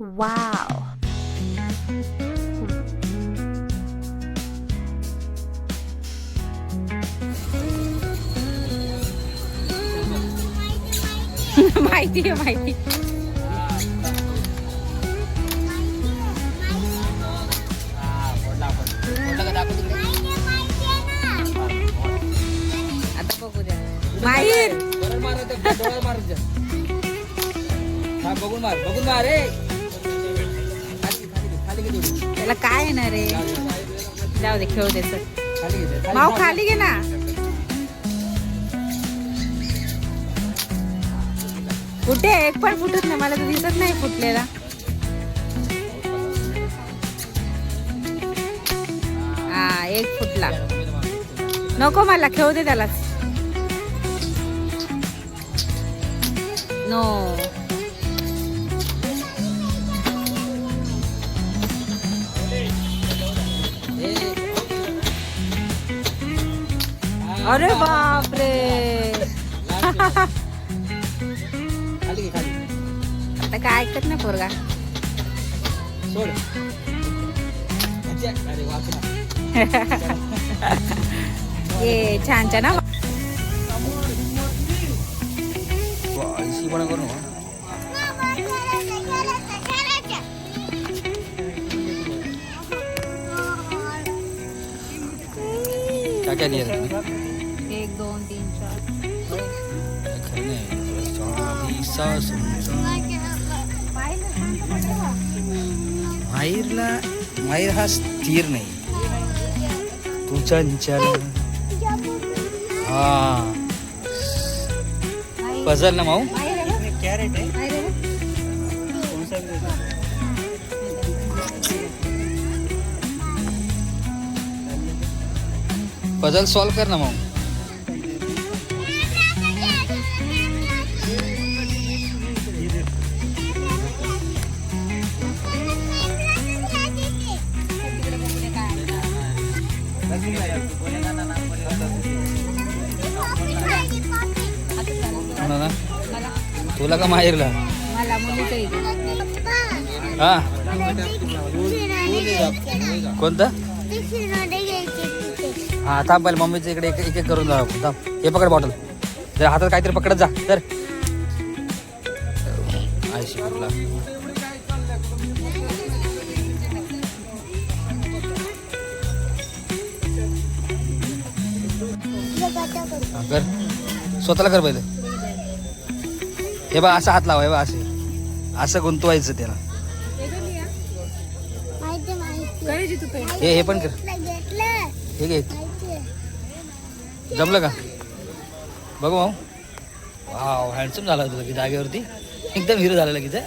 Wow. माहिती आहे माहिती. आता बघू द्या. माहीर बघून मार बघून मार रे. त्याला काय येणार रे. जाऊ दे खेळू दे सर. माऊ खाली घे ना. कुठे एक पण फुटत नाही. मला तर दिसत नाही फुटलेला. हा एक फुटला. नको मला खेळू दे त्यालाच. नो. अरे बापरे. खाली घे खाली. आता काय ऐकत नाही पोरगा. सोड. अरे वाचना. ये छान छान. ऐशी पण करू क्या क्या लिया था? 1 2 3 माहीरला माहीर हा स्थिर नाही. तू चंचल. हा पझल ना माऊ. पझल सॉल्व कर ना माऊ. ना तुला का माहीरला. मला मुलीचं इथे. हा कोणतं. हा थांब पहिले मम्मीच्या इकडे एक एक करून जा. थांब हे पकड बॉटल. जर हातात काहीतरी पकडत जा. तर आयशी कुठला कर. स्वतःला कर पहिले. हे बघ असं हात लावा. हे बघ असे असं गुंतवायचं त्याला. हे पण कर. हे घे. जमलं का बघू भाऊ. वाव हँडसम झाला तुझा की जागेवरती. एकदम हिरो झालेला की ते.